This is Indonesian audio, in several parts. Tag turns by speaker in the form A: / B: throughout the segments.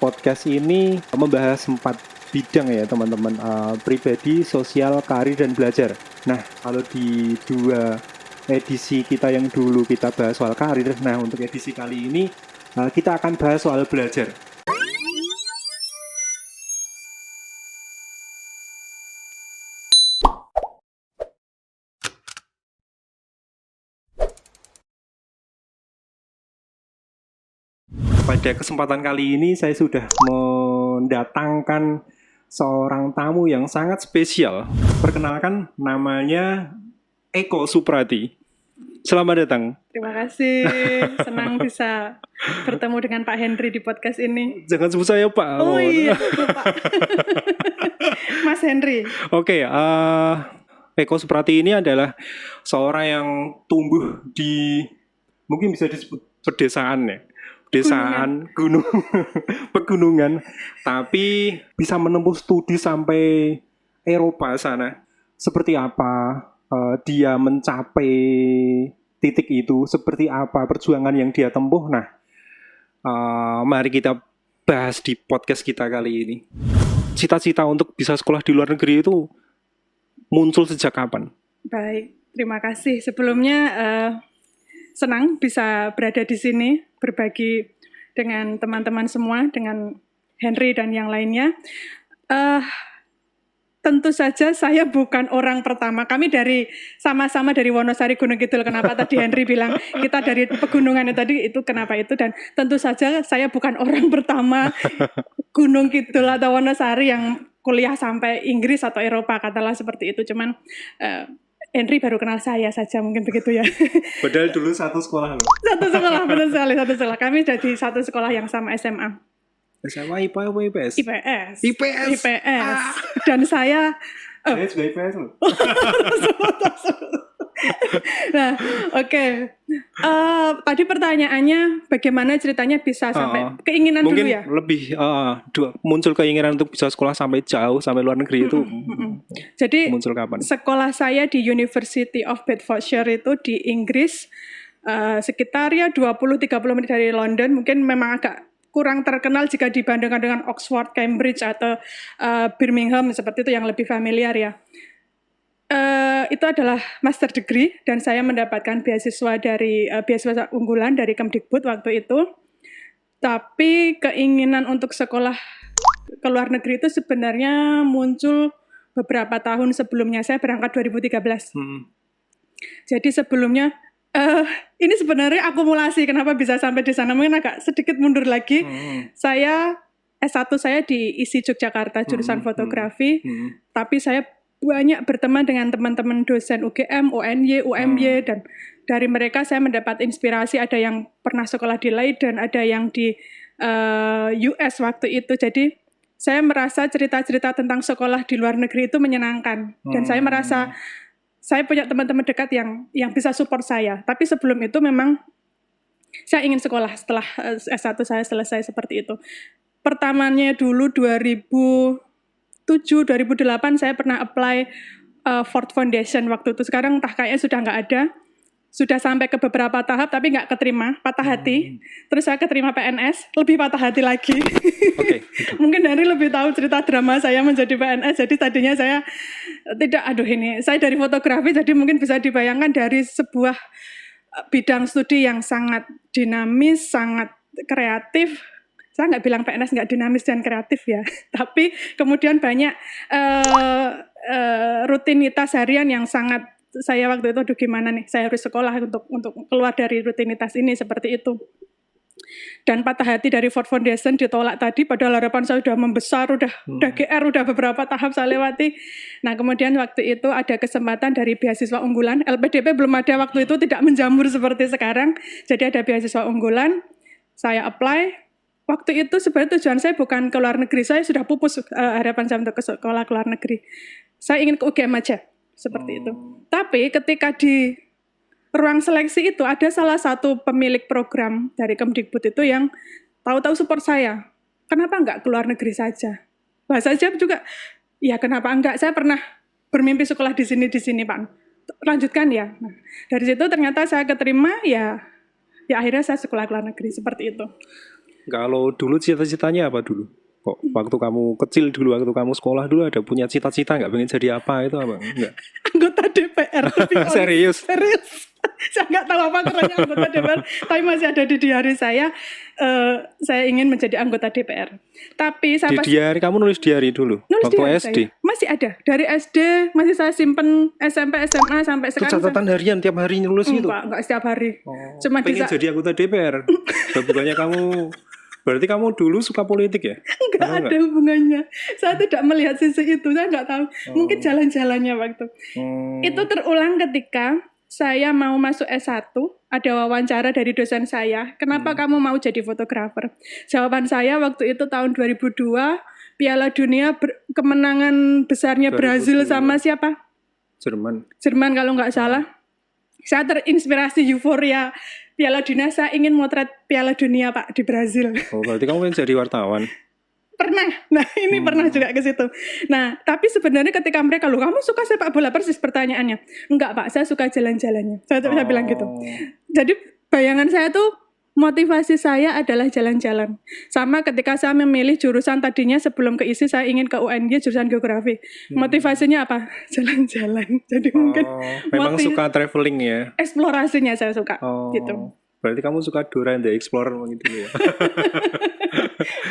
A: podcast ini membahas 4 bidang ya teman-teman, pribadi, sosial, karir, dan belajar. Nah, kalau di 2 edisi kita yang dulu kita bahas soal karir, nah untuk edisi kali ini kita akan bahas soal belajar. Pada kesempatan kali ini saya sudah mendatangkan seorang tamu yang sangat spesial. Perkenalkan, namanya Eko Suprati. Selamat datang.
B: Terima kasih, senang bisa bertemu dengan Pak Henry di podcast ini.
A: Jangan sebut saya Pak.
B: Oh iya, Pak. Mas Henry.
A: Oke, Eko Suprati ini adalah seorang yang tumbuh di, mungkin bisa disebut pedesaan ya. Pedesaan, gunung, pegunungan, tapi bisa menempuh studi sampai Eropa sana. Seperti apa dia mencapai titik itu, seperti apa perjuangan yang dia tempuh. Nah, mari kita bahas di podcast kita kali ini. Cita-cita untuk bisa sekolah di luar negeri itu muncul sejak kapan?
B: Baik, terima kasih. Sebelumnya senang bisa berada di sini, berbagi dengan teman-teman semua, dengan Henry dan yang lainnya. Tentu saja saya bukan orang pertama. Kami sama-sama dari Wonosari Gunung Kidul. Kenapa tadi Henry bilang kita dari pegunungan tadi, itu kenapa itu. Dan tentu saja saya bukan orang pertama Gunung Kidul atau Wonosari yang kuliah sampai Inggris atau Eropa, katalah seperti itu. Cuman Henry baru kenal saya saja, mungkin begitu ya.
A: Padahal dulu satu sekolah loh.
B: Satu sekolah, benar sekali, satu sekolah. Kami jadi satu sekolah yang sama SMA.
A: SMA IPA apa IPS?
B: IPS. Dan saya
A: juga IPS loh.
B: Nah, oke. Tadi pertanyaannya bagaimana ceritanya bisa sampai keinginan
A: mungkin
B: dulu ya?
A: Lebih muncul keinginan untuk bisa sekolah sampai jauh, sampai luar negeri itu.
B: Jadi
A: muncul kapan?
B: Sekolah saya di University of Bedfordshire itu di Inggris, sekitar ya 20-30 menit dari London. Mungkin memang agak kurang terkenal jika dibandingkan dengan Oxford, Cambridge atau Birmingham, seperti itu yang lebih familiar ya. Itu adalah master degree dan saya mendapatkan beasiswa dari beasiswa unggulan dari Kemdikbud waktu itu. Tapi keinginan untuk sekolah ke luar negeri itu sebenarnya muncul beberapa tahun sebelumnya. Saya berangkat 2013. Jadi sebelumnya ini sebenarnya akumulasi kenapa bisa sampai di sana. Mungkin agak sedikit mundur lagi. Saya S1 saya di ISI Yogyakarta jurusan fotografi. Tapi saya banyak berteman dengan teman-teman dosen UGM, UNY, UMY, dan dari mereka saya mendapat inspirasi. Ada yang pernah sekolah di Leiden, ada yang di US waktu itu. Jadi saya merasa cerita-cerita tentang sekolah di luar negeri itu menyenangkan. Dan saya merasa saya punya teman-teman dekat yang bisa support saya. Tapi sebelum itu memang saya ingin sekolah setelah S1 saya selesai seperti itu. Pertamanya dulu 2007-2008 saya pernah apply Ford Foundation waktu itu. Sekarang entah kayaknya sudah nggak ada. Sudah sampai ke beberapa tahap tapi nggak keterima, patah hati. Terus saya keterima PNS, lebih patah hati lagi. Okay. Mungkin Henry lebih tahu cerita drama saya menjadi PNS. Jadi tadinya saya saya dari fotografi, jadi mungkin bisa dibayangkan dari sebuah bidang studi yang sangat dinamis, sangat kreatif. Saya nggak bilang PNS nggak dinamis dan kreatif ya, tapi kemudian banyak rutinitas harian yang sangat saya waktu itu, aduh gimana nih, saya harus sekolah untuk keluar dari rutinitas ini, seperti itu. Dan patah hati dari Ford Foundation ditolak tadi, padahal harapan saya sudah membesar, udah GR, udah beberapa tahap saya lewati. Nah kemudian waktu itu ada kesempatan dari beasiswa unggulan, LPDP belum ada waktu itu, tidak menjamur seperti sekarang, jadi ada beasiswa unggulan, saya apply. Waktu itu sebenarnya tujuan saya bukan ke luar negeri, saya sudah pupus harapan saya untuk ke sekolah ke luar negeri. Saya ingin ke UGM aja. Seperti itu. Tapi ketika di ruang seleksi itu ada salah satu pemilik program dari Kemdikbud itu yang tahu-tahu support saya. Kenapa enggak ke luar negeri saja? Bahasa jawab juga, ya kenapa enggak? Saya pernah bermimpi sekolah di sini Pak. Lanjutkan ya. Nah, dari situ ternyata saya keterima ya akhirnya saya sekolah ke luar negeri seperti itu.
A: Kalau dulu cita-citanya apa dulu? Kok waktu kamu kecil dulu, waktu kamu sekolah dulu ada punya cita-cita nggak pengen jadi apa itu apa? Enggak.
B: Anggota DPR.
A: Serius?
B: Serius. Saya nggak tahu apa kerennya anggota DPR, tapi masih ada di diary saya. Saya ingin menjadi anggota DPR. Tapi saya
A: Di diary kamu nulis diary dulu
B: nulis
A: waktu
B: diary
A: SD.
B: saya. Masih ada. Dari SD masih saya simpen, SMP, SMA sampai
A: Itu
B: sekarang.
A: catatan harian tiap hari nulis gitu.
B: Enggak setiap hari. Cuma
A: Pengen jadi anggota DPR. Bukannya kamu berarti kamu dulu suka politik ya?
B: Enggak ada hubungannya. Saya tidak melihat sisi itu. Saya nggak tahu. Mungkin jalan-jalannya waktu. Itu terulang ketika saya mau masuk S1, ada wawancara dari dosen saya. Kenapa kamu mau jadi fotografer? Jawaban saya waktu itu tahun 2002, Piala Dunia kemenangan besarnya Brazil
A: 2002.
B: sama siapa? Jerman kalau nggak salah. Saya terinspirasi euforia Piala Dunia, saya ingin motret Piala Dunia Pak di Brazil.
A: Oh, berarti kamu pengen jadi wartawan.
B: Pernah. Nah, ini pernah juga ke situ. Nah, tapi sebenarnya ketika mereka, loh kamu suka sepak bola, persis pertanyaannya. Enggak Pak, saya suka jalan-jalannya. Saya bilang gitu. Jadi bayangan saya tuh, motivasi saya adalah jalan-jalan. Sama ketika saya memilih jurusan tadinya sebelum ke ISI, saya ingin ke UNY jurusan geografi. Motivasinya apa? Jalan-jalan. Jadi mungkin
A: memang suka traveling ya?
B: Eksplorasinya saya suka. Gitu.
A: Berarti kamu suka Dora the Explorer gitu ya?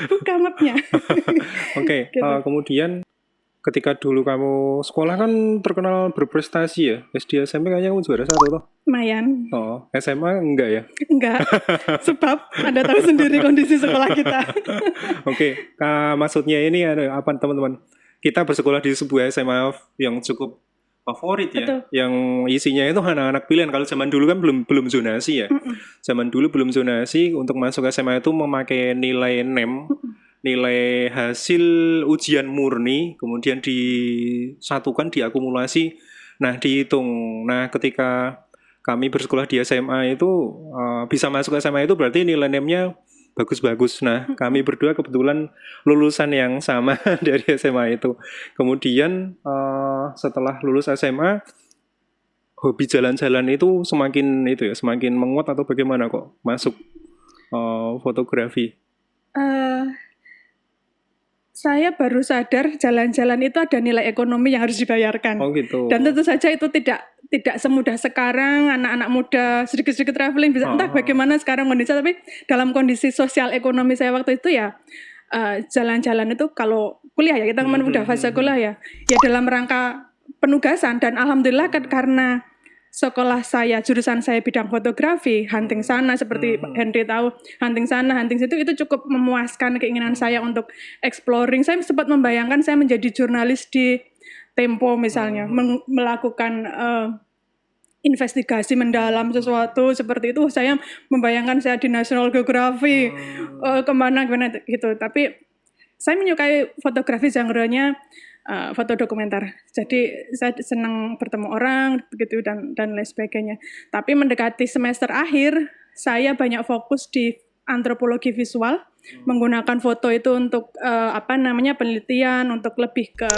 B: Buka mapnya.
A: Oke,
B: Gitu.
A: kemudian ketika dulu kamu sekolah kan terkenal berprestasi ya? SD, SMP kayaknya kamu juara 1 toh?
B: Lumayan.
A: Oh, SMA enggak ya?
B: Enggak, sebab Anda tahu sendiri kondisi sekolah kita.
A: Oke, maksudnya ini ada apa teman-teman? Kita bersekolah di sebuah SMA yang cukup favorit ya,
B: Betul.
A: yang isinya itu anak-anak pilihan. Kalau zaman dulu kan belum zonasi ya. Zaman dulu belum zonasi, untuk masuk SMA itu memakai nilai NEM, nilai hasil ujian murni, kemudian disatukan, diakumulasi, nah dihitung. Nah ketika kami bersekolah di SMA itu bisa masuk SMA itu berarti nilai NEM-nya bagus-bagus. Nah, kami berdua kebetulan lulusan yang sama dari SMA itu. Kemudian setelah lulus SMA, hobi jalan-jalan itu semakin menguat atau bagaimana kok masuk fotografi?
B: Saya baru sadar jalan-jalan itu ada nilai ekonomi yang harus dibayarkan.
A: Oh gitu.
B: Dan tentu saja itu tidak semudah sekarang anak-anak muda sedikit-sedikit traveling bisa entah bagaimana sekarang kondisi, tapi dalam kondisi sosial ekonomi saya waktu itu ya jalan-jalan itu kalau kuliah ya kita udah fase kuliah ya dalam rangka penugasan, dan alhamdulillah karena sekolah saya, jurusan saya bidang fotografi, hunting sana seperti Henry tahu, hunting sana, hunting situ, itu cukup memuaskan keinginan saya untuk exploring. Saya sempat membayangkan saya menjadi jurnalis di Tempo misalnya, melakukan investigasi mendalam sesuatu seperti itu. Saya membayangkan saya di National Geographic, kemana gitu. Tapi saya menyukai fotografi genre-nya foto dokumenter. Jadi saya senang bertemu orang begitu dan lain sebagainya. Tapi mendekati semester akhir, saya banyak fokus di antropologi visual, menggunakan foto itu untuk penelitian, untuk lebih ke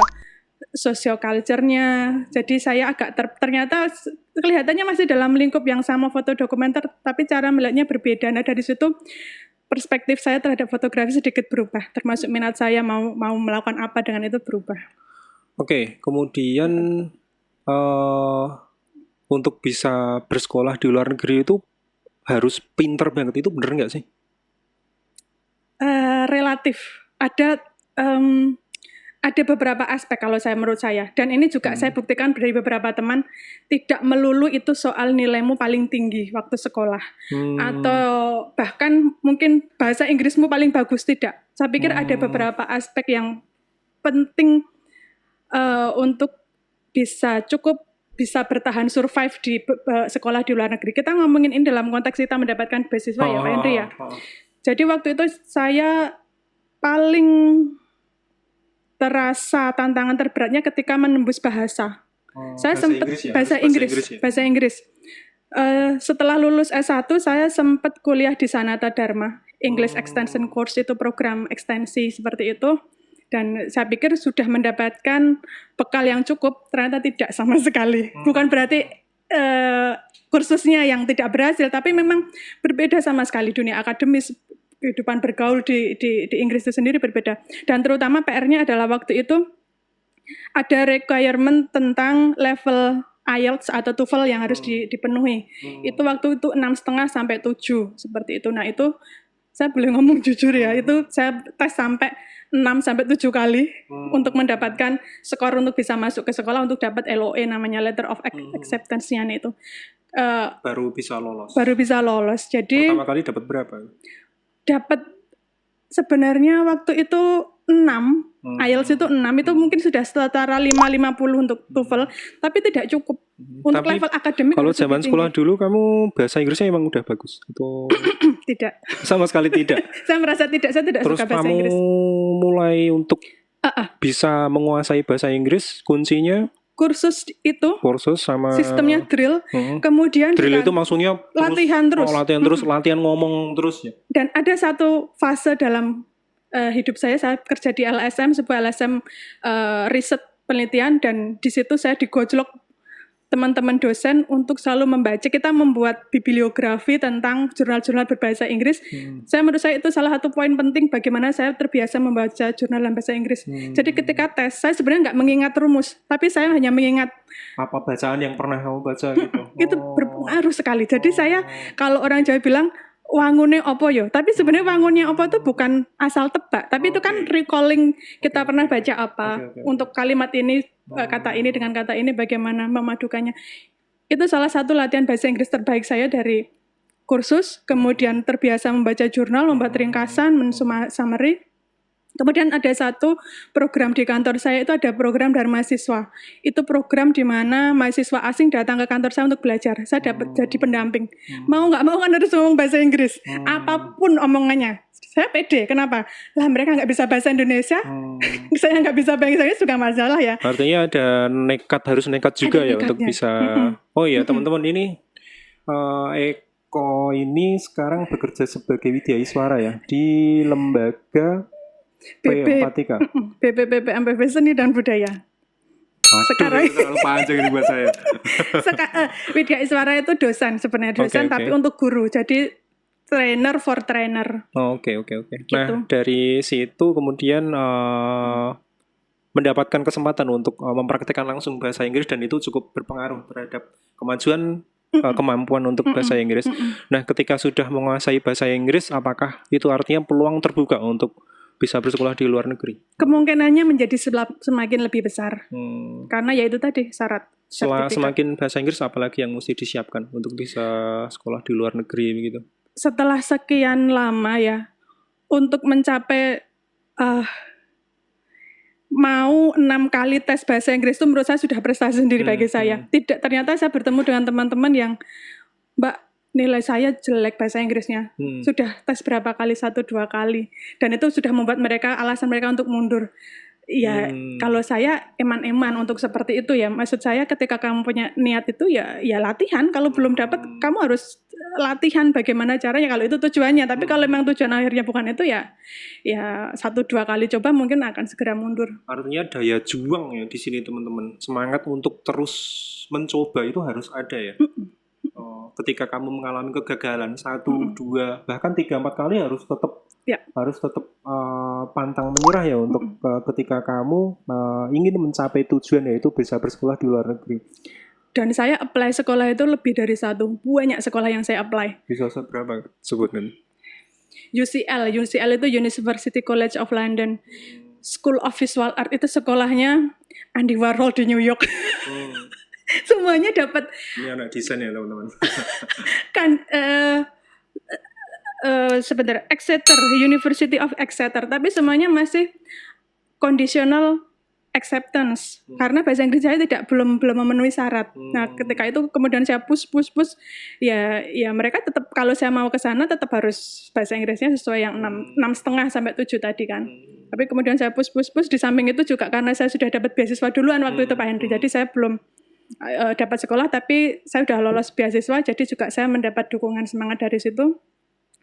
B: sosioculture-nya. Jadi saya agak ternyata kelihatannya masih dalam lingkup yang sama foto dokumenter, tapi cara melihatnya berbeda. Nah, dari situ perspektif saya terhadap fotografi sedikit berubah, termasuk minat saya mau melakukan apa dengan itu berubah.
A: Oke, kemudian untuk bisa bersekolah di luar negeri itu harus pinter banget, itu bener nggak sih?
B: Relatif. Ada beberapa aspek kalau menurut saya, dan ini juga saya buktikan dari beberapa teman, tidak melulu itu soal nilaimu paling tinggi waktu sekolah, atau bahkan mungkin bahasa Inggrismu paling bagus, tidak. Saya pikir ada beberapa aspek yang penting untuk bisa bertahan survive di sekolah di luar negeri. Kita ngomongin ini dalam konteks kita mendapatkan beasiswa ya Pak Henry ya. Jadi waktu itu saya paling terasa tantangan terberatnya ketika menembus bahasa. Saya sempat bahasa Inggris. Setelah lulus S1 saya sempat kuliah di Sanata Dharma, English Extension Course, itu program ekstensi seperti itu. Dan saya pikir sudah mendapatkan bekal yang cukup, ternyata tidak sama sekali. Bukan berarti kursusnya yang tidak berhasil, tapi memang berbeda sama sekali dunia akademis. kehidupan bergaul di Inggris itu sendiri berbeda. Dan terutama PR-nya adalah waktu itu ada requirement tentang level IELTS atau TOEFL yang harus dipenuhi. Itu waktu itu 6,5 sampai 7 seperti itu. Nah, itu saya boleh ngomong jujur ya, itu saya tes sampai 6 sampai 7 kali untuk mendapatkan skor untuk bisa masuk ke sekolah untuk dapat LOA namanya Letter of Acceptance-nya itu.
A: Baru bisa lolos.
B: Baru bisa lolos. Jadi
A: Pertama kali dapat berapa?
B: dapat sebenarnya waktu itu 6, IELTS itu 6, itu mungkin sudah setara 5,50 untuk TOEFL, tapi tidak cukup. Untuk
A: Tapi
B: level akademik
A: kalau
B: harus
A: zaman
B: lebih
A: sekolah
B: tinggi.
A: dulu kamu bahasa Inggrisnya emang udah bagus atau
B: Tidak.
A: sama sekali tidak?
B: Saya merasa saya tidak
A: Terus
B: suka bahasa
A: kamu
B: Inggris.
A: mulai untuk bisa menguasai bahasa Inggris, kuncinya
B: Kursus itu
A: kursus sama
B: sistemnya drill, kemudian
A: drill
B: juga
A: itu maksudnya
B: latihan terus.
A: latihan terus, latihan ngomong terus ya.
B: Dan ada satu fase dalam hidup saya kerja di LSM, sebuah LSM riset penelitian, dan di situ saya digojlok teman-teman dosen untuk selalu membaca. Kita membuat bibliografi tentang jurnal-jurnal berbahasa Inggris. Menurut saya itu salah satu poin penting bagaimana saya terbiasa membaca jurnal dalam bahasa Inggris. Jadi ketika tes, saya sebenarnya nggak mengingat rumus, tapi saya hanya mengingat
A: apa bacaan yang pernah kamu baca gitu.
B: itu berpengaruh sekali. Jadi saya, kalau orang Jawa bilang wangune opo yo, tapi sebenarnya wangunnya opo itu bukan asal tebak, tapi itu kan recalling kita pernah baca apa, untuk kalimat ini, kata ini dengan kata ini bagaimana memadukannya. Itu salah satu latihan bahasa Inggris terbaik saya dari kursus, kemudian terbiasa membaca jurnal, membuat ringkasan, summary. Kemudian ada satu program di kantor saya, itu ada program dari mahasiswa. Itu program di mana mahasiswa asing datang ke kantor saya untuk belajar. Saya dapat jadi pendamping. Mau nggak mau kan harus ngomong bahasa Inggris. Apapun omongannya. Saya pede. Kenapa? Lah mereka nggak bisa bahasa Indonesia. Saya nggak bisa bahasa Inggris juga masalah ya.
A: Artinya harus nekat juga ya untuk bisa. Oh iya teman-teman, ini Eko ini sekarang bekerja sebagai Widyaiswara ya di lembaga P4TK.
B: BPPPMPB Seni dan Budaya.
A: Sekarang terlalu panjang ini buat saya.
B: Widyaiswara itu dosen, sebenarnya dosen, tapi untuk guru. Jadi trainer for trainer.
A: Oke.
B: Gitu.
A: Nah dari situ kemudian mendapatkan kesempatan untuk mempraktikkan langsung bahasa Inggris, dan itu cukup berpengaruh terhadap kemajuan kemampuan untuk bahasa Inggris. Nah ketika sudah menguasai bahasa Inggris, apakah itu artinya peluang terbuka untuk bisa bersekolah di luar negeri?
B: Kemungkinannya menjadi semakin lebih besar. Karena ya itu tadi syarat.
A: Semakin bahasa Inggris, apalagi yang mesti disiapkan untuk bisa sekolah di luar negeri begitu?
B: Setelah sekian lama ya, untuk mencapai mau 6 kali tes bahasa Inggris itu menurut saya sudah prestasi sendiri bagi saya. Tidak, ternyata saya bertemu dengan teman-teman yang, Mbak, nilai saya jelek bahasa Inggrisnya. Sudah tes berapa kali, 1-2 kali. Dan itu sudah membuat alasan mereka untuk mundur. Ya, kalau saya eman-eman untuk seperti itu ya. Maksud saya ketika kamu punya niat itu ya latihan. Kalau belum dapat, kamu harus latihan bagaimana caranya kalau itu tujuannya. Tapi kalau memang tujuan akhirnya bukan itu ya 1-2 kali coba mungkin akan segera mundur.
A: Artinya daya juang ya di sini teman-teman. Semangat untuk terus mencoba itu harus ada ya. Ketika kamu mengalami kegagalan 1, 2, bahkan 3-4 kali harus tetap pantang menyerah ya untuk ketika kamu ingin mencapai tujuan, yaitu bisa bersekolah di luar negeri.
B: Dan saya apply sekolah itu lebih dari 1, banyak sekolah yang saya apply.
A: Bisa berapa sebutkan?
B: UCL itu University College of London, School of Visual Art, itu sekolahnya Andy Warhol di New York. Semuanya dapat.
A: Ini anak desain ya teman-teman.
B: Kan sebentar, Exeter, University of Exeter, tapi semuanya masih conditional acceptance karena bahasa Inggris saya belum memenuhi syarat. Nah ketika itu kemudian saya push ya mereka tetap, kalau saya mau ke sana tetap harus bahasa Inggrisnya sesuai yang 6,5 sampai 7 tadi kan. Tapi kemudian saya push di samping itu juga karena saya sudah dapat beasiswa duluan waktu itu Pak Henry, jadi saya belum dapat sekolah, tapi saya sudah lolos beasiswa, jadi juga saya mendapat dukungan semangat dari situ,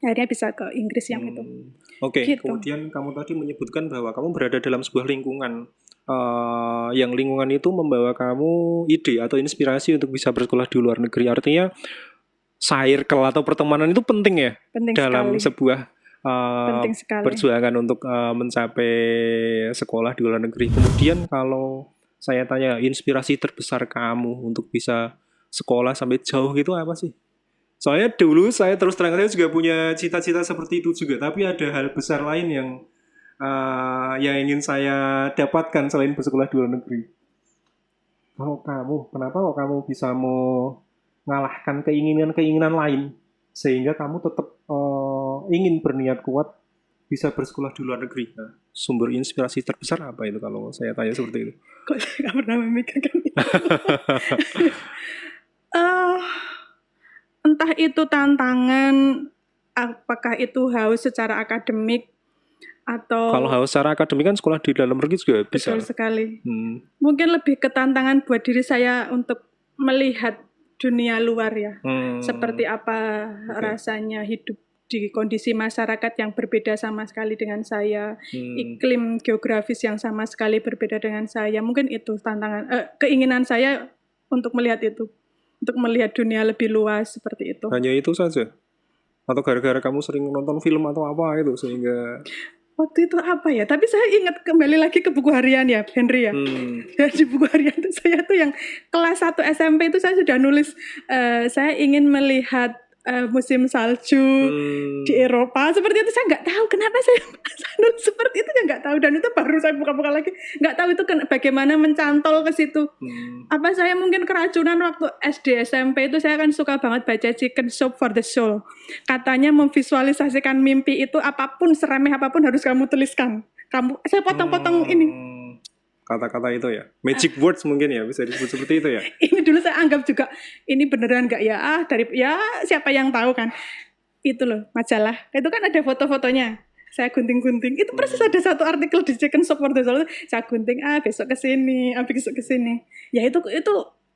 B: akhirnya bisa ke Inggris yang itu.
A: Oke. Gitu. Kemudian kamu tadi menyebutkan bahwa kamu berada dalam sebuah lingkungan, yang lingkungan itu membawa kamu ide atau inspirasi untuk bisa bersekolah di luar negeri. Artinya circle atau pertemanan itu penting ya, penting dalam sekali. Sebuah
B: Penting sekali.
A: perjuangan untuk mencapai sekolah di luar negeri. Kemudian kalau saya tanya inspirasi terbesar kamu untuk bisa sekolah sampai jauh itu apa sih? Soalnya dulu saya terus terang saya juga punya cita-cita seperti itu juga, tapi ada hal besar lain yang ingin saya dapatkan selain bersekolah di luar negeri. Kalau kamu, kenapa kok kamu bisa mau mengalahkan keinginan-keinginan lain sehingga kamu tetap ingin berniat kuat bisa bersekolah di luar negeri? Nah, sumber inspirasi terbesar apa itu kalau saya tanya seperti itu?
B: Kok saya nggak pernah memikirkan itu? Entah itu tantangan, apakah itu haus secara akademik atau
A: Kalau haus secara akademik kan sekolah di dalam negeri juga bisa.
B: betul sekali. Mungkin lebih ke tantangan buat diri saya untuk melihat dunia luar ya. Seperti apa rasanya hidup di kondisi masyarakat yang berbeda sama sekali dengan saya, iklim geografis yang sama sekali berbeda dengan saya. Mungkin itu tantangan, keinginan saya untuk melihat itu, untuk melihat dunia lebih luas seperti itu.
A: Hanya itu saja? Atau gara-gara kamu sering nonton film atau apa itu sehingga...
B: Waktu itu apa ya? Tapi saya ingat kembali lagi ke buku harian ya, Henry ya. Dan di buku harian itu saya tuh yang kelas 1 SMP itu saya sudah nulis, saya ingin melihat musim salju di Eropa. Seperti itu saya nggak tahu kenapa saya nulis seperti itu, ya nggak tahu. Dan itu baru saya buka-buka lagi, nggak tahu itu bagaimana mencantol ke situ. Apa saya mungkin keracunan waktu SD SMP itu saya kan suka banget baca Chicken Soup for the Soul. Katanya memvisualisasikan mimpi itu apapun, seremeh apapun harus kamu tuliskan. Saya potong-potong ini.
A: Kata-kata itu ya, magic words mungkin ya, bisa disebut seperti itu ya.
B: Ini dulu saya anggap juga ini beneran nggak ya? Siapa yang tahu kan? Itu loh majalah. Itu kan ada foto-fotonya. Saya gunting-gunting. Itu persis ada satu artikel di Chicken Soup for the Soul. Saya gunting besok ke sini, besok ke sini. Ya itu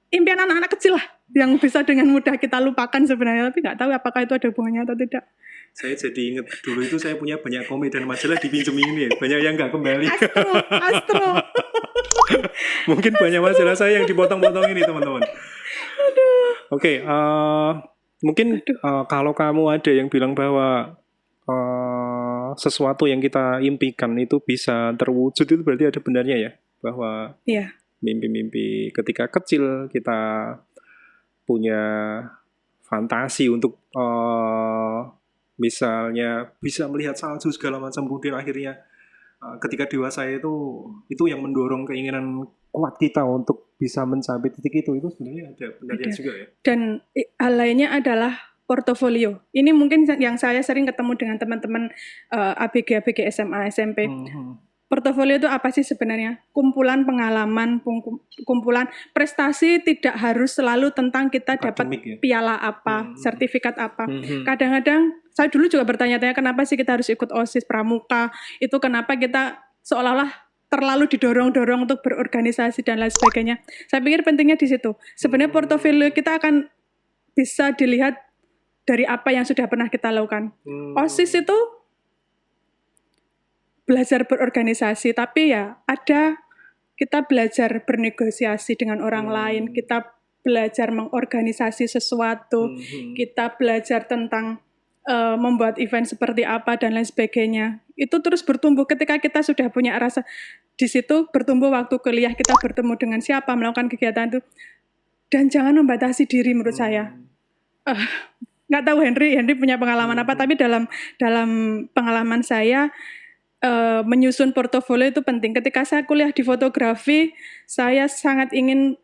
B: impian anak-anak kecil lah yang bisa dengan mudah kita lupakan sebenarnya, tapi nggak tahu apakah itu ada hubungannya atau tidak.
A: Saya jadi ingat dulu itu saya punya banyak komik dan majalah dipinjemin ini, banyak yang nggak kembali.
B: Astro.
A: Mungkin banyak majalah saya yang dipotong-potong ini teman-teman. Oke, mungkin kalau kamu ada yang bilang bahwa sesuatu yang kita impikan itu bisa terwujud, itu berarti ada benarnya ya, bahwa mimpi-mimpi ketika kecil kita punya fantasi untuk misalnya bisa melihat salju segala macam, kemudian akhirnya ketika dewasa itu yang mendorong keinginan kuat kita untuk bisa mencapai titik itu sebenarnya ada benarnya juga ya.
B: Dan hal lainnya adalah portofolio. Ini mungkin yang saya sering ketemu dengan teman-teman ABG SMA SMP. Portofolio itu apa sih sebenarnya? Kumpulan pengalaman, kumpulan prestasi, tidak harus selalu tentang kita dapat piala apa, sertifikat apa. Kadang-kadang saya dulu juga bertanya-tanya kenapa sih kita harus ikut OSIS pramuka, itu kenapa kita seolah-olah terlalu didorong-dorong untuk berorganisasi dan lain sebagainya. Saya pikir pentingnya di situ. Sebenarnya portofolio kita akan bisa dilihat dari apa yang sudah pernah kita lakukan. OSIS itu belajar berorganisasi, tapi ya kita belajar bernegosiasi dengan orang lain, kita belajar mengorganisasi sesuatu, kita belajar tentang membuat event seperti apa dan lain sebagainya. Itu terus bertumbuh ketika kita sudah punya rasa di situ, bertumbuh waktu kuliah kita bertemu dengan siapa, melakukan kegiatan itu, dan jangan membatasi diri menurut saya. Nggak tahu Henry punya pengalaman apa, tapi dalam pengalaman saya menyusun portofolio itu penting. Ketika saya kuliah di fotografi, saya sangat ingin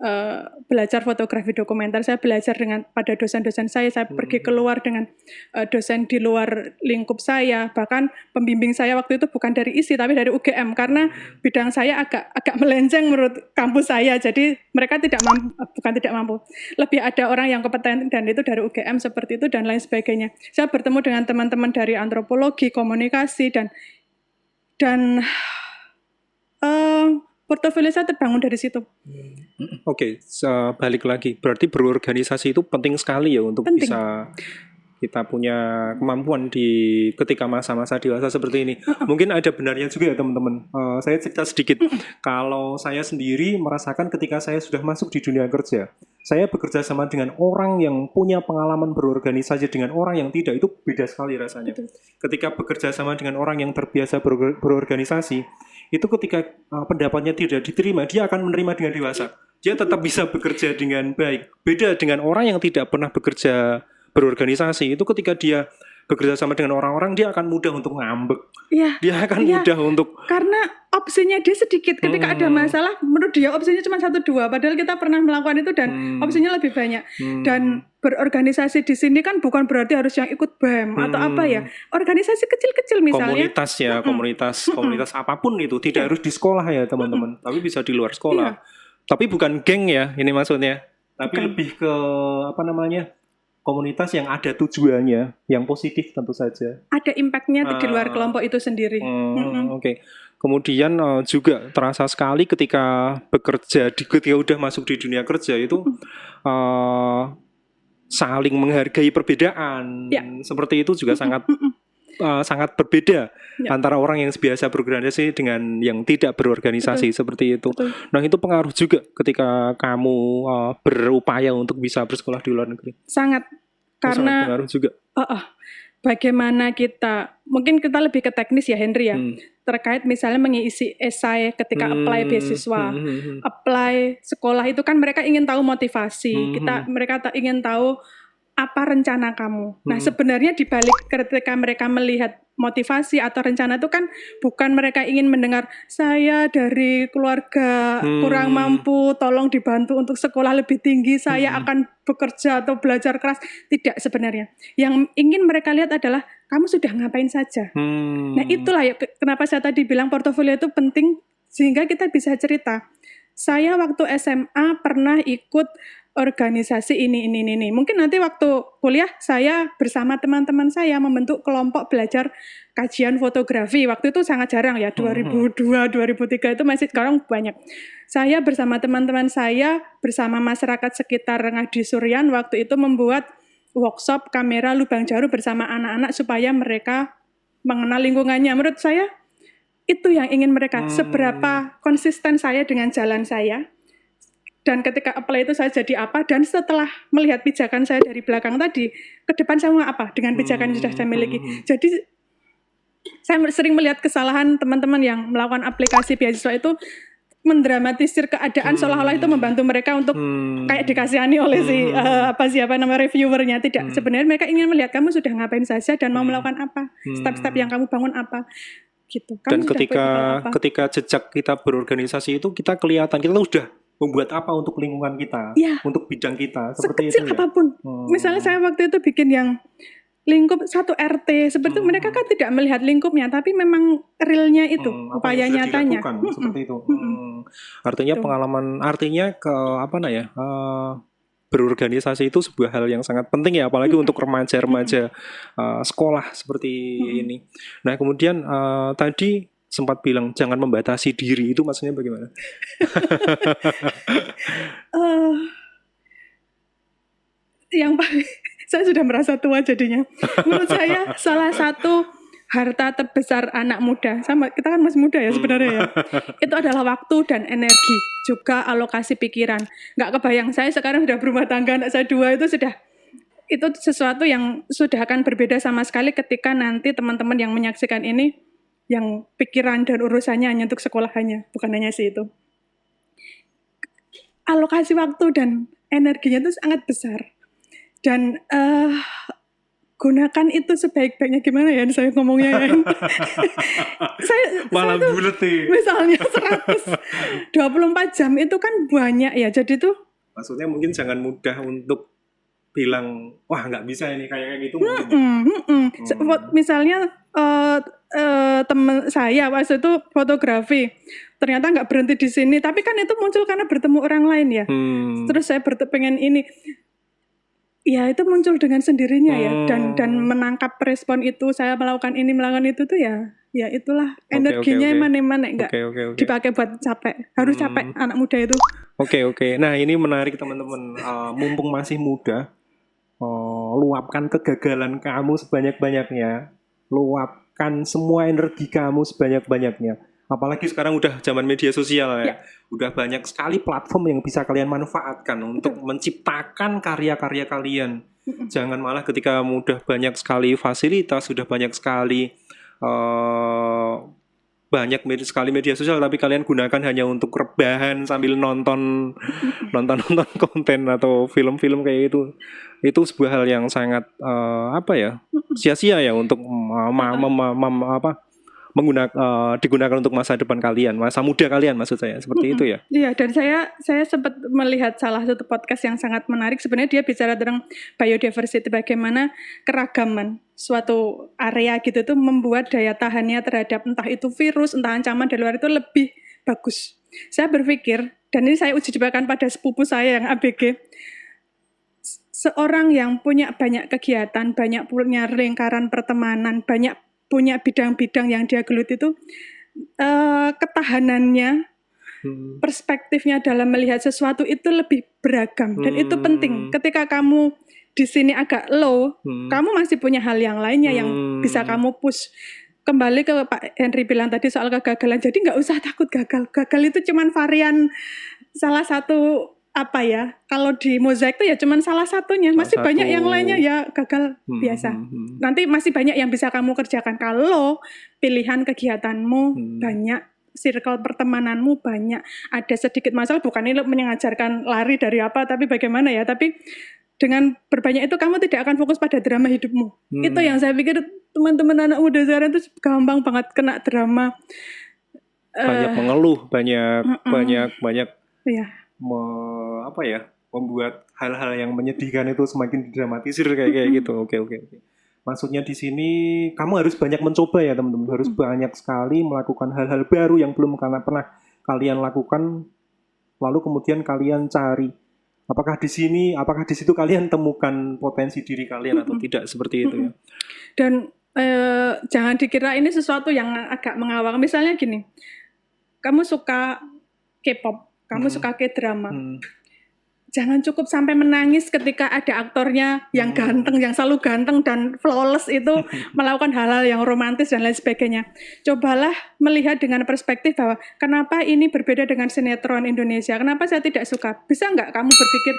B: belajar fotografi dokumenter. Saya belajar pada dosen-dosen saya pergi keluar dengan dosen di luar lingkup saya. Bahkan pembimbing saya waktu itu bukan dari ISI tapi dari UGM, karena bidang saya agak melenceng menurut kampus saya. Jadi mereka bukan tidak mampu. Lebih ada orang yang kompeten dan itu dari UGM seperti itu dan lain sebagainya. Saya bertemu dengan teman-teman dari antropologi, komunikasi dan portofolio saya terbangun dari situ.
A: Oke, balik lagi. Berarti berorganisasi itu penting sekali ya untuk bisa kita punya kemampuan di ketika masa-masa dewasa seperti ini. Mungkin ada benarnya juga ya teman-teman. Saya cerita sedikit. Kalau saya sendiri merasakan ketika saya sudah masuk di dunia kerja, saya bekerja sama dengan orang yang punya pengalaman berorganisasi dengan orang yang tidak, itu beda sekali rasanya. Ketika bekerja sama dengan orang yang terbiasa berorganisasi, itu ketika pendapatnya tidak diterima, dia akan menerima dengan dewasa. Dia tetap bisa bekerja dengan baik. Beda dengan orang yang tidak pernah bekerja berorganisasi, itu ketika dia bekerja sama dengan orang-orang, dia akan mudah untuk ngambek.
B: Iya.
A: Dia akan mudah untuk,
B: karena opsinya dia sedikit. Ketika ada masalah, menurut dia opsinya cuma 1-2, padahal kita pernah melakukan itu dan opsinya lebih banyak. Dan berorganisasi di sini kan bukan berarti harus yang ikut BEM atau apa ya. Organisasi kecil-kecil misalnya.
A: komunitas ya, komunitas apapun itu, tidak harus di sekolah ya teman-teman, tapi bisa di luar sekolah. Tapi bukan geng ya, ini maksudnya. Tapi lebih ke komunitas yang ada tujuannya, yang positif tentu saja.
B: Ada impact-nya di luar kelompok itu sendiri.
A: Oke. Kemudian juga terasa sekali ketika bekerja, ketika udah masuk di dunia kerja itu saling menghargai perbedaan. Seperti itu juga sangat berbeda antara orang yang biasa berorganisasi dengan yang tidak berorganisasi. Seperti itu. Nah, itu pengaruh juga ketika kamu berupaya untuk bisa bersekolah di luar negeri.
B: Sangat karena
A: sangat pengaruh juga.
B: Bagaimana mungkin kita lebih ke teknis ya Henry ya, terkait misalnya mengisi esai ketika apply beasiswa, apply sekolah, itu kan mereka ingin tahu motivasi, mereka ingin tahu apa rencana kamu. Nah sebenarnya dibalik ketika mereka melihat motivasi atau rencana itu kan bukan mereka ingin mendengar saya dari keluarga kurang mampu, tolong dibantu untuk sekolah lebih tinggi, saya akan bekerja atau belajar keras. Tidak sebenarnya. Yang ingin mereka lihat adalah kamu sudah ngapain saja. Nah itulah ya kenapa saya tadi bilang portofolio itu penting, sehingga kita bisa cerita. Saya waktu SMA pernah ikut organisasi ini. Mungkin nanti waktu kuliah saya bersama teman-teman saya membentuk kelompok belajar kajian fotografi. Waktu itu sangat jarang ya, 2002, 2003 itu masih, sekarang banyak. Saya bersama teman-teman saya, bersama masyarakat sekitar Ngadi Suryan, waktu itu membuat workshop kamera lubang jarum bersama anak-anak supaya mereka mengenal lingkungannya. Menurut saya itu yang ingin mereka, seberapa konsisten saya dengan jalan saya. Dan ketika apply itu saya jadi apa, dan setelah melihat pijakan saya dari belakang tadi, ke depan saya mau apa dengan pijakan yang sudah saya miliki. Jadi saya sering melihat kesalahan teman-teman yang melakukan aplikasi beasiswa itu mendramatisir keadaan seolah-olah itu membantu mereka untuk kayak dikasihani oleh siapa nama reviewernya. Tidak, sebenarnya mereka ingin melihat kamu sudah ngapain saja dan mau melakukan apa, step-step yang kamu bangun apa. Gitu.
A: Dan ketika jejak kita berorganisasi itu kita kelihatan, kita sudah membuat apa untuk lingkungan kita, untuk bidang kita, seperti
B: sekecil
A: itu
B: apapun. Misalnya saya waktu itu bikin yang lingkup 1 RT, seperti itu mereka kan tidak melihat lingkupnya, tapi memang realnya itu, upaya nyatanya.
A: Seperti itu. Artinya pengalaman, berorganisasi itu sebuah hal yang sangat penting ya, apalagi untuk remaja-remaja sekolah seperti ini. Nah kemudian tadi sempat bilang jangan membatasi diri, itu maksudnya bagaimana?
B: Yang paling saya sudah merasa tua jadinya. Menurut saya salah satu harta terbesar anak muda, sama kita kan masih muda ya sebenarnya ya, itu adalah waktu dan energi, juga alokasi pikiran. Nggak kebayang, saya sekarang sudah berumah tangga, anak saya 2, itu sesuatu yang sudah akan berbeda sama sekali ketika nanti teman-teman yang menyaksikan ini yang pikiran dan urusannya hanya untuk sekolahannya, bukan hanya itu. Alokasi waktu dan energinya itu sangat besar. Dan gunakan itu sebaik-baiknya. Gimana ya saya ngomongnya ya?
A: Malah bulet nih.
B: Misalnya 124 jam itu kan banyak ya. Jadi tuh
A: maksudnya mungkin jangan mudah untuk bilang wah nggak bisa ini kayak gitu.
B: Misalnya teman saya waktu itu fotografi, ternyata nggak berhenti di sini, tapi kan itu muncul karena bertemu orang lain ya. Terus saya pengen ini, ya itu muncul dengan sendirinya ya, dan menangkap respon itu, saya melakukan ini melakukan itu tuh ya itulah energinya mana nggak dipakai buat capek, harus capek anak muda itu.
A: Oke. Nah ini menarik teman-teman, mumpung masih muda. luapkan kegagalan kamu sebanyak-banyaknya, luapkan semua energi kamu sebanyak-banyaknya. Apalagi sekarang udah zaman media sosial ya. Udah banyak sekali platform yang bisa kalian manfaatkan untuk menciptakan karya-karya kalian. Jangan malah ketika kamu udah banyak sekali fasilitas, sudah banyak sekali media sosial, tapi kalian gunakan hanya untuk rebahan sambil nonton konten atau film-film kayak itu sebuah hal yang sangat sia-sia ya untuk digunakan untuk masa depan kalian, masa muda kalian maksud saya, seperti itu ya.
B: Iya, dan saya sempat melihat salah satu podcast yang sangat menarik. Sebenarnya dia bicara tentang biodiversity, bagaimana keragaman suatu area gitu tuh membuat daya tahannya terhadap entah itu virus, entah ancaman dari luar itu lebih bagus. Saya berpikir, dan ini saya uji cobakan pada sepupu saya yang ABG, seorang yang punya banyak kegiatan, banyak punya lingkaran pertemanan, banyak punya bidang-bidang yang dia geluti itu, ketahanannya, perspektifnya dalam melihat sesuatu itu lebih beragam, dan itu penting. Ketika kamu di sini agak low, kamu masih punya hal yang lainnya yang bisa kamu push. Kembali ke Pak Henry bilang tadi soal kegagalan, jadi nggak usah takut gagal. Gagal itu cuman varian salah satu kalau di mozaik itu ya cuman salah satunya, masih banyak yang lainnya ya gagal biasa. Nanti masih banyak yang bisa kamu kerjakan kalau pilihan kegiatanmu banyak, circle pertemananmu banyak. Ada sedikit masalah, bukan ini mengajarkan lari dari apa, tapi bagaimana ya, tapi dengan berbanyak itu kamu tidak akan fokus pada drama hidupmu. Itu yang saya pikir teman-teman anak muda sekarang itu gampang banget kena drama.
A: Banyak mengeluh, banyak
B: ya.
A: Membuat hal-hal yang menyedihkan itu semakin didramatisir kayak gitu. Oke. Maksudnya di sini kamu harus banyak mencoba ya teman-teman, harus banyak sekali melakukan hal-hal baru yang belum pernah kalian lakukan, lalu kemudian kalian cari apakah di situ kalian temukan potensi diri kalian atau tidak, seperti itu ya.
B: Dan jangan dikira ini sesuatu yang agak mengawang. Misalnya gini, kamu suka K-pop, kamu suka K-drama. Jangan cukup sampai menangis ketika ada aktornya yang ganteng, yang selalu ganteng dan flawless itu melakukan hal-hal yang romantis dan lain sebagainya. Cobalah melihat dengan perspektif bahwa kenapa ini berbeda dengan sinetron Indonesia, kenapa saya tidak suka. Bisa nggak kamu berpikir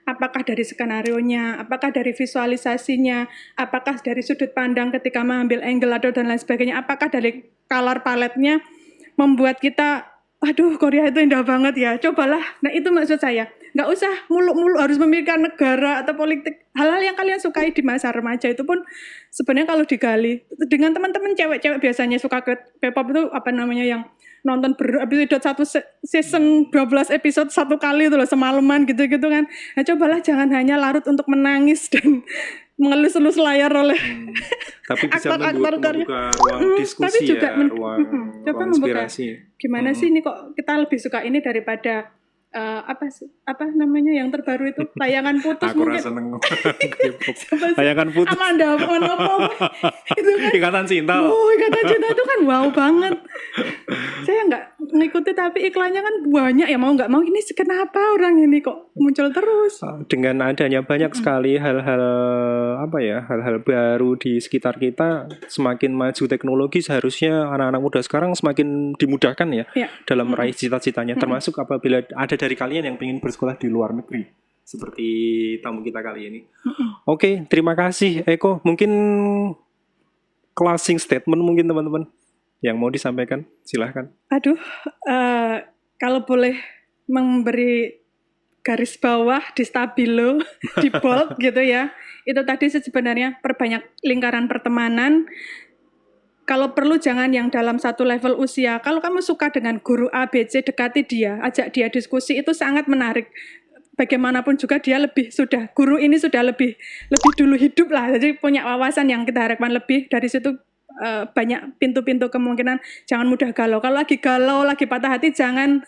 B: apakah dari skenarionya, apakah dari visualisasinya, apakah dari sudut pandang ketika mengambil angle atau dan lain sebagainya, apakah dari color palette-nya membuat kita, aduh Korea itu indah banget ya, cobalah. Nah itu maksud saya, nggak usah muluk-muluk harus memikirkan negara atau politik. Hal-hal yang kalian sukai di masa remaja itu pun sebenarnya kalau digali dengan teman-teman cewek-cewek biasanya suka K-pop itu yang nonton berepisode satu season 12 episode satu kali itu loh, semalaman gitu-gitu kan. Nah cobalah jangan hanya larut untuk menangis dan mengelus-elus layar oleh
A: tapi bisa membuka ruang diskusi,
B: tapi juga
A: ruang inspirasi.
B: Gimana sih ini kok kita lebih suka ini daripada yang terbaru itu layangan putus.
A: Aku rasa seneng layangan putus.
B: Amanda ngomong itu kan
A: Ikatan Cinta.
B: Ikatan Cinta itu kan wow banget. Saya nggak ngikuti tapi iklannya kan banyak ya, mau nggak mau ini kenapa orang ini kok muncul terus.
A: Dengan adanya banyak sekali hal-hal baru di sekitar kita, semakin maju teknologi, seharusnya anak-anak muda sekarang semakin dimudahkan ya dalam meraih cita-citanya, termasuk apabila ada dari kalian yang ingin bersekolah di luar negeri seperti tamu kita kali ini. Oke, terima kasih Eko. Mungkin closing statement mungkin teman-teman yang mau disampaikan, silahkan.
B: Kalau boleh memberi garis bawah di stabilo, di bold gitu ya, itu tadi sebenarnya perbanyak lingkaran pertemanan. Kalau perlu jangan yang dalam satu level usia. Kalau kamu suka dengan guru A, B, C, dekati dia, ajak dia diskusi, itu sangat menarik. Bagaimanapun juga dia guru ini sudah lebih dulu hidup lah, jadi punya wawasan yang kita harapkan lebih. Dari situ banyak pintu-pintu kemungkinan. Jangan mudah galau. Kalau lagi galau, lagi patah hati, jangan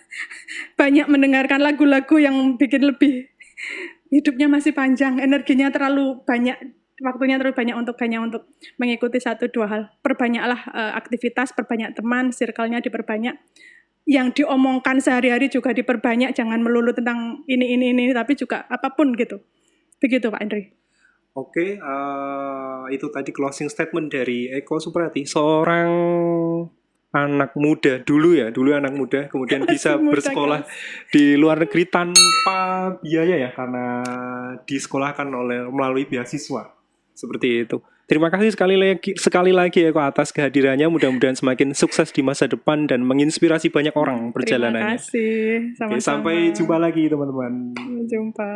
B: banyak mendengarkan lagu-lagu yang bikin lebih hidupnya masih panjang, energinya terlalu banyak, waktunya terlalu banyak hanya untuk mengikuti 1-2 hal. Perbanyaklah aktivitas, perbanyak teman, circle-nya diperbanyak. Yang diomongkan sehari-hari juga diperbanyak, jangan melulu tentang ini, tapi juga apapun gitu. Begitu Pak Henry.
A: Oke, itu tadi closing statement dari Eko Suprati, seorang anak muda dulu anak muda, kemudian bisa
B: Masih muda,
A: bersekolah
B: guys.
A: di luar negeri tanpa biaya ya, karena disekolahkan melalui beasiswa. Seperti itu. Terima kasih sekali lagi Eko atas kehadirannya. Mudah-mudahan semakin sukses di masa depan dan menginspirasi banyak orang
B: Terima
A: perjalanannya.
B: kasih.
A: Oke,
B: Sama-sama.
A: sampai jumpa lagi teman-teman.
B: Sampai jumpa.